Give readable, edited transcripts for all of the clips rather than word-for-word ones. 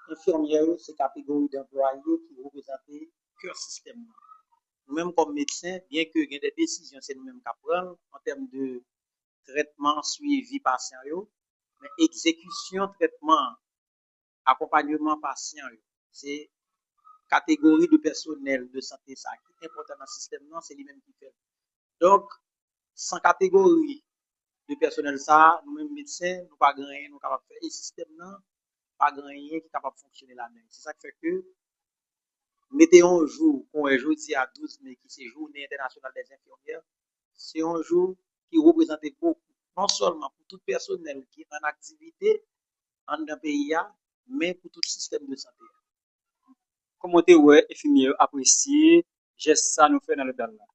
infirmière, c'est catégorie d'employés qui représentent que système. Nous-mêmes, comme médecins, bien que il y ait des décisions, c'est nous-mêmes qui prenons en termes de traitement, suivi patient, mais exécution, traitement, accompagnement patient, c'est catégorie de personnel de santé, ça qui est important dans le système, non, c'est lui-même qui fait. Donc, sans catégorie de personnel, ça, nous-mêmes médecins, nous pas gagner, nous capables de faire. Et le système, non, pas gagner, qui est capable de fonctionner là-dedans. C'est ça qui fait que, mettez un jour, qu'on est jeudi à 12 mai, qui c'est Journée internationale des infirmières, c'est un jour qui représente beaucoup, non seulement pour tout personnel qui est en activité en un pays, mais pour tout le système de santé. Comment te ouais, infirmier apprécié geste ça nous fait dans le dans là.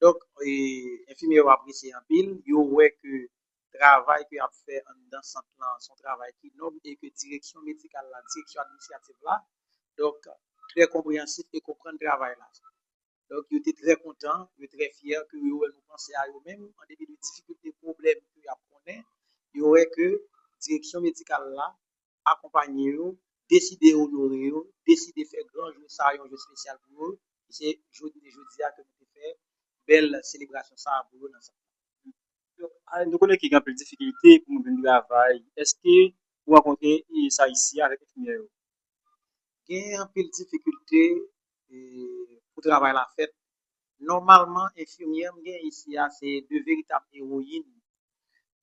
Donc, infirmier va apprécier en pile, il ouais que travail qu'il a fait dans ce plan, son travail qui est noble et que direction médicale, la direction administrative là, donc très compréhensif et comprendre le travail là. Donc, il était très content, il était très fier que nous pensions à eux-mêmes en début de difficultés, problèmes qu'il y a connaît, il y aurait que direction médicale là, accompagner eux, décider honorer eux, décider faire grand jour, ça, un jour spécial pour eux. C'est jeudi que nous fait belle célébration ça pour eux dans ça. Nous connaissons qu'il y a un peu de difficulté pour nous venir travail. Est-ce que vous rencontrez ça ici avec infirmier? Il y a un peu de difficulté pour travailler la fête. Normalement, infirmière, ici, c'est de véritables héroïnes.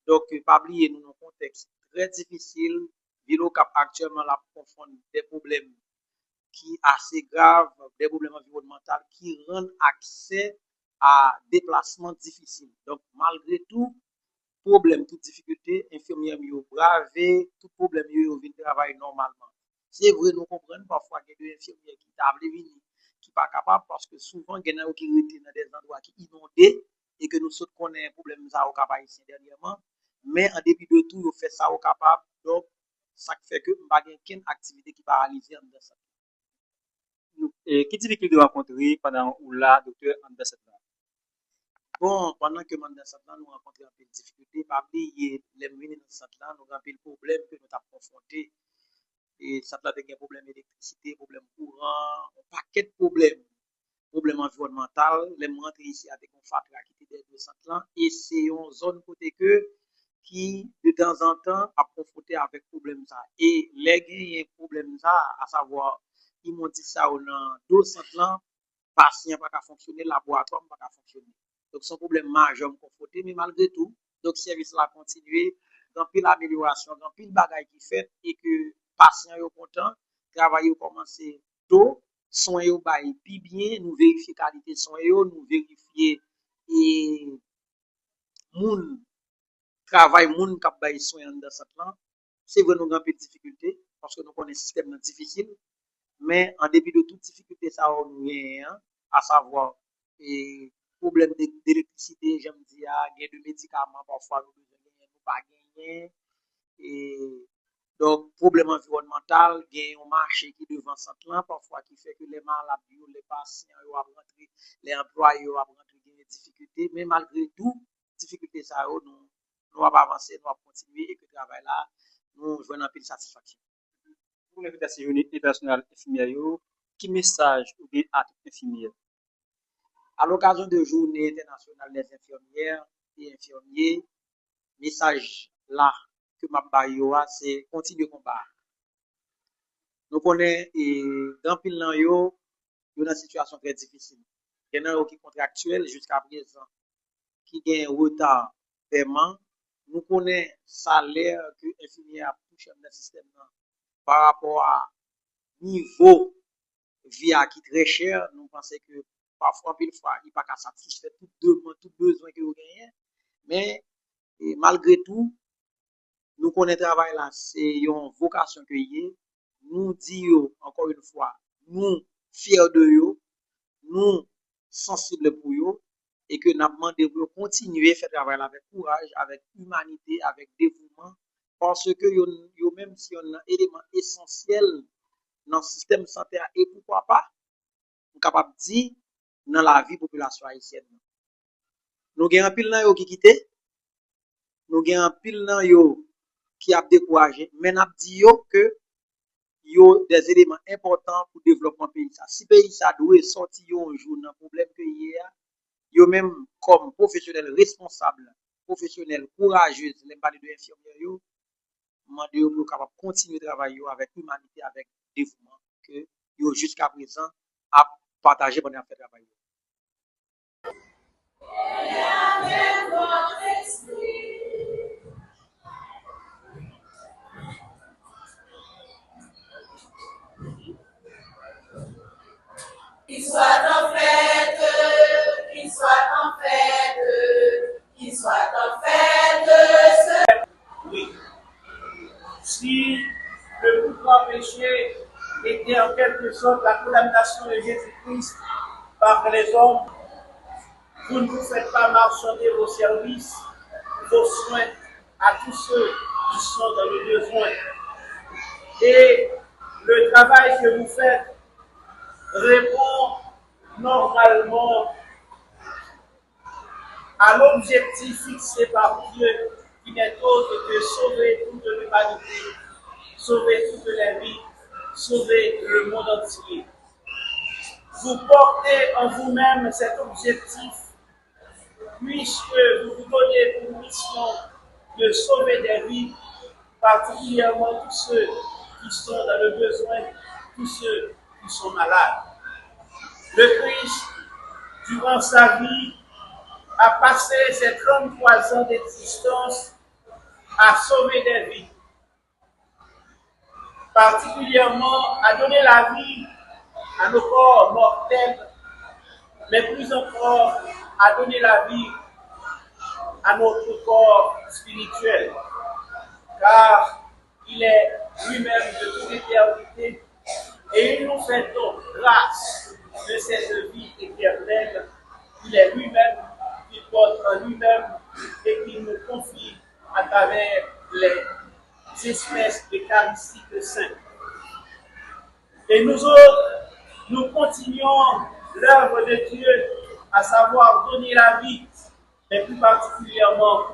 Donc, pas oublier, nous, dans un contexte très difficile, Vilo cap actuellement la confondre des problèmes qui assez graves, des problèmes environnementaux qui rendent accès à déplacements difficiles. Donc, malgré tout, problème, toute difficulté, infirmière yo braver, tout problème yo vient travailler normalement. C'est vrai, nous comprenons parfois qu'il y a des infirmières qui table venir, qui pas capable parce que souvent, il y en a qui sont dans des endroits qui inondés et que nous sommes connaissons un problème ça au capable ici dernièrement. Mais en dépit de tout, ils fait ça au capable. Donc, ça fait que nous n'avons aucune activité qui paralyse en ça. Et quelle difficulté vous rencontrez pendant ou là, docteur, en dans cette là? Bon, pendant que nous sommes dans nous rencontrons un peu de difficultés, pas oublier les venus dans cette là, nous avons un peu de problème que nous avons confronté. Et ça a des problèmes d'électricité, problèmes courant, un paquet de problèmes, problèmes environnementaux. Les rentrées ici à des confats qui étaient de cette là. Et c'est une zone côté que qui, de temps en temps, a confronté avec problème ça. Et les gagnants problème ça, à savoir, ils m'ont dit ça dans 200 ans, patient pas qu'à fonctionner, laboratoire pas qu'à fonctionner. Donc, c'est un problème majeur confronté, mais malgré tout, donc, service là continué, dans pile amélioration, dans pile bagaille qui fait, et que patient est content, travail commencé tôt, soins yo bail puis bien, nous vérifier qualité soins yo, nous vérifier et moun travail moun k'ap bay soin dans cette là, c'est vrai nous avons peu de difficulté parce que nous connaissons un système difficile, mais en dépit de toute difficulté ça nous gagne, à savoir et problème d'électricité, j'aime dire, gain de médicaments parfois nous besoin nous pas gagner et donc problème environnemental, gain un marché qui devant cette là parfois qui fait que les malades, les patients yo a rentrer, les employés yo a rentrer des difficultés, mais malgré tout difficulté ça nous allons avancer, nous allons continuer et que le travail là, nous jouons un peu de satisfaction. Pour l'invitation internationale infirmière, qui message ou bien à infirmière? À l'occasion de Journée internationale des infirmières et infirmiers, message là que m'a bayo c'est continuer le combat. Nous connaissons et dans pile nan yo, yo dans situation très difficile. Il y en a qui contractuel jusqu'à présent qui gagne retard paiement. Nous connaissons salaire que infirmier a touché dans le système par rapport à niveau vie qui est très cher. Nous pensons que parfois, pile fois, il n'est pas satisfaire tout demande, tout besoin que vous gagnez. Mais malgré tout, nous connaissons le travail là, c'est une vocation que y nous disons encore une fois, nous fiers de eux, nous sensibles pour eux, et que nous demandons de continuer à faire travail avec courage, avec humanité, avec dévouement, parce que yo même si on a un élément essentiel dans le système sanitaire et pourquoi pas, nous sommes capables de dire dans la vie de la population haïtienne. Nous avons un pile qui quitté, nous avons un pile qui a découragé, mais nous avons dit que yo des éléments importants pour le développement pays ça. Si pays ça doit sortir un jour dans problème que hier, yo même comme professionnels responsables, professionnels courageux, les parler de infirmières yo, demander yo capable continuer travailler yo avec humanité avec dévouement que yo jusqu'à présent a partagé pendant faire travail. Qu'il soit en fête, qu'il soit en fête, qu'il soit en fête. Oui. Si le plus grand péché était en quelque sorte la condamnation de Jésus-Christ par les hommes, vous ne vous faites pas marchander vos services, vos soins à tous ceux qui sont dans le besoin. Et le travail que vous faites répond normalement à l'objectif fixé par Dieu, qui n'est autre que sauver toute l'humanité, sauver toutes les vies, sauver le monde entier. Vous portez en vous-même cet objectif, puisque vous vous donnez pour mission de sauver des vies, particulièrement tous ceux qui sont dans le besoin, tous ceux qui sont malades. Le Christ, durant sa vie, a passé ses 33 ans d'existence à sauver des vies. Particulièrement à donner la vie à nos corps mortels, mais plus encore à donner la vie à notre corps spirituel. Car il est lui-même de toute éternité et il nous fait donc grâce de cette vie éternelle. Il est lui-même qui porte en lui-même et qui nous confie à travers les espèces eucharistiques saintes. Et nous autres, nous continuons l'œuvre de Dieu, à savoir donner la vie, mais plus particulièrement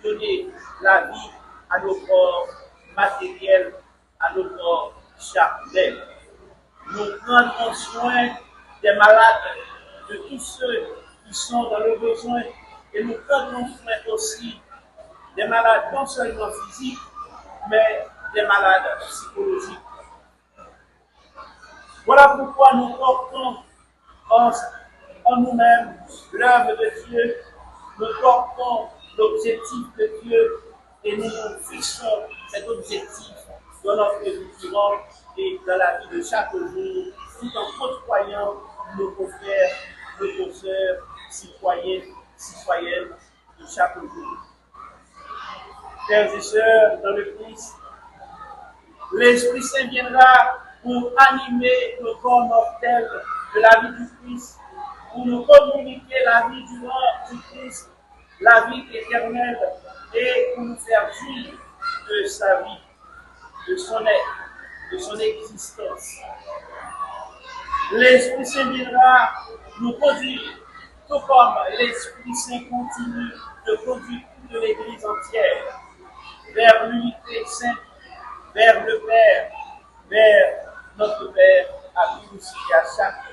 donner la vie à nos corps matériels, à nos corps charnels. Nous prenons soin des malades, de tous ceux qui sont dans le besoin, et nous prenons soin aussi des malades non seulement physiques, mais des malades psychologiques. Voilà pourquoi nous portons en nous-mêmes l'œuvre de Dieu, nous portons l'objectif de Dieu et nous nous fixons cet objectif dans notre vie durant et dans la vie de chaque jour, tout en côtoyant nos confrères, nos consoeurs, citoyennes de chaque jour. Frères et sœurs dans le Christ, l'Esprit Saint viendra pour animer nos corps mortels de la vie du Christ, pour nous communiquer la vie du Christ, la vie éternelle, et pour nous faire vivre de sa vie, de son être, de son existence. L'Esprit Saint viendra nous conduire, tout comme l'Esprit Saint continue de conduire toute l'Église entière vers l'unité sainte, vers le Père, vers notre Père à tous et à chaque.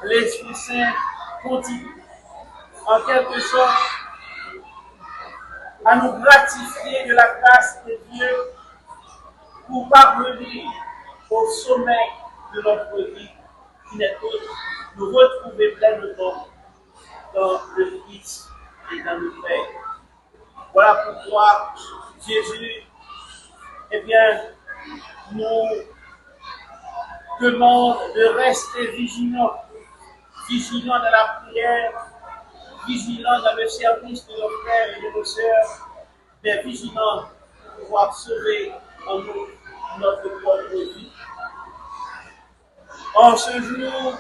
L'Esprit Saint continue, en quelque sorte, à nous gratifier de la grâce de Dieu pour parvenir au sommet de notre vie, qui n'est autre, nous retrouver pleinement dans le Christ et dans le Père. Voilà pourquoi Jésus, eh bien, nous demande de rester vigilants, vigilants dans la prière, vigilants dans le service de nos frères et de nos sœurs, mais vigilants pour pouvoir sauver en nous notre propre vie. En ce jour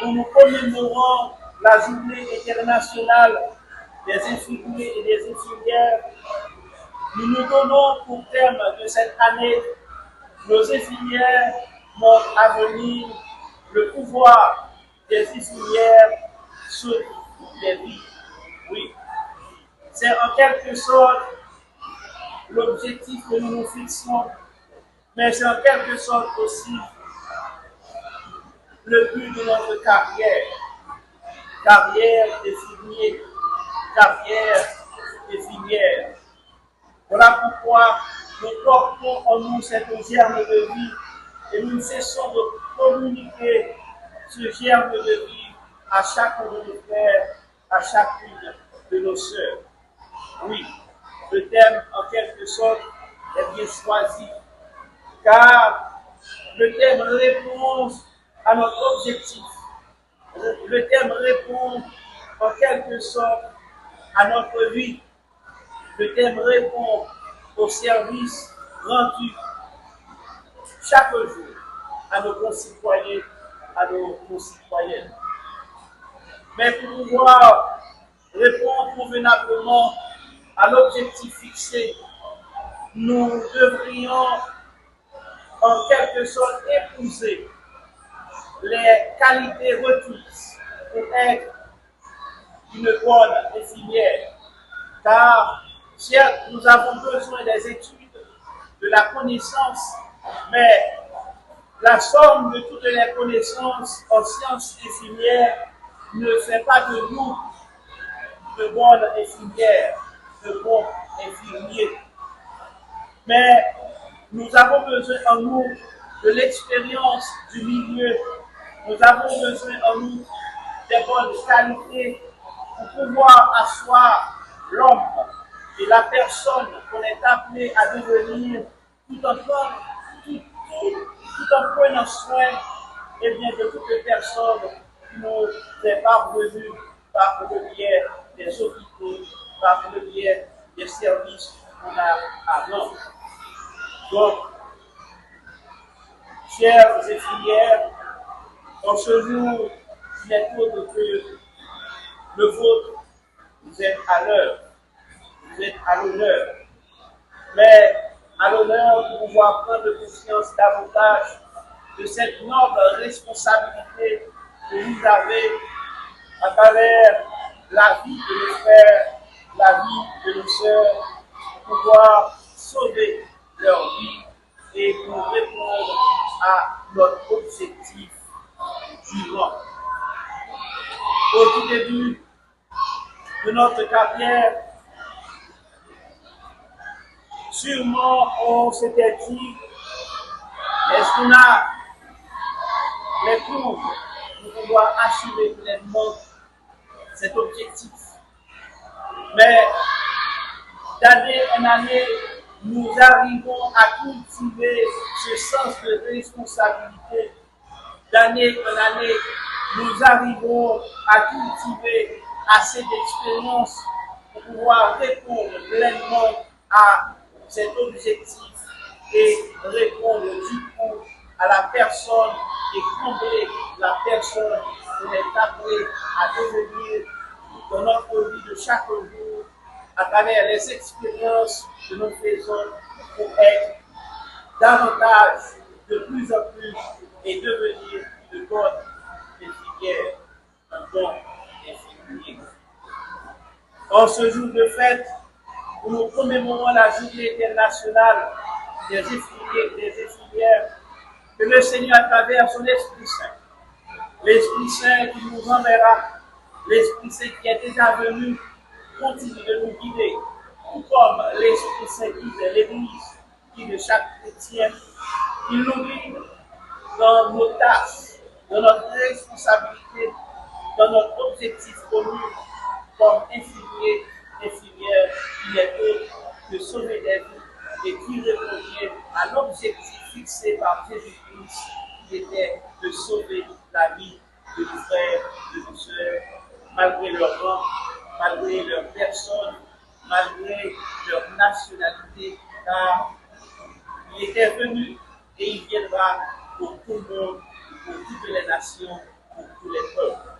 où nous commémorons la journée internationale des infirmiers et des infirmières, nous nous donnons pour thème de cette année nos infirmières, notre avenir, le pouvoir des infirmières sur les vies. Oui, c'est en quelque sorte l'objectif que nous nous fixons mais c'est en quelque sorte aussi le but de notre carrière d'infirmier, carrière d'infirmière. Voilà pourquoi nous portons en nous cette germe de vie et nous ne cessons de communiquer ce germe de vie à chacun de nos frères, à chacune de nos sœurs. Oui, le thème en quelque sorte est bien choisi, car le thème répond à notre objectif. Le thème répond en quelque sorte à notre vie. Le thème répond au service rendu chaque jour à nos concitoyens, à nos concitoyennes. Mais pour pouvoir répondre convenablement à l'objectif fixé, nous devrions en quelque sorte épouser les qualités requises pour être une bonne infirmière. Car, certes, nous avons besoin des études, de la connaissance, mais la somme de toutes les connaissances en sciences infirmières ne fait pas de nous de bonnes infirmières, de bons infirmiers. Mais nous avons besoin en nous de l'expérience du milieu. Nous avons besoin en nous des bonnes qualités pour pouvoir asseoir l'homme et la personne qu'on est appelé à devenir tout en prenant soin de toutes les personnes qui nous est parvenues par le biais des hôpitaux, par le biais des services qu'on a à rendre. Donc, chers infirmières, en ce jour, il est autre que le vôtre, vous êtes à l'heure, vous êtes à l'honneur. Mais à l'honneur de pouvoir prendre conscience davantage de cette noble responsabilité que vous avez à travers la vie de nos frères, la vie de nos sœurs, pour pouvoir sauver leur vie et pour répondre à notre objectif suivant. Au tout début de notre carrière, sûrement on s'était dit, est-ce qu'on a les cours pour pouvoir assurer pleinement cet objectif? Mais d'année en année, nous arrivons à cultiver ce sens de responsabilité. D'année en année, nous arrivons à cultiver assez d'expérience pour pouvoir répondre pleinement à cet objectif et répondre du coup à la personne et combler la personne qu'on est appelé à devenir dans notre vie de chaque jour à travers les expériences que nous faisons pour être davantage, de plus en plus et devenir de bonnes infirmières, un bon infirmier. En ce jour de fête, où nous commémorons la journée internationale des infirmiers et des infirmières, que le Seigneur, à travers son Esprit Saint, l'Esprit Saint qui nous enverra, l'Esprit Saint qui est déjà venu, continue de nous guider, tout comme l'Esprit Saint guide l'Église, guide chaque chrétien. Il nous guide dans nos tâches, dans notre responsabilité, dans notre objectif commun, comme infirmiers, infirmières, il est autre que sauver des vies et qui répondait à l'objectif fixé par Jésus-Christ, qui était de sauver la vie de nos frères, de nos sœurs, malgré leur rang, malgré leur personne, malgré leur nationalité, car il était venu et il viendra pour tout le monde, pour toutes les nations, pour tous les peuples.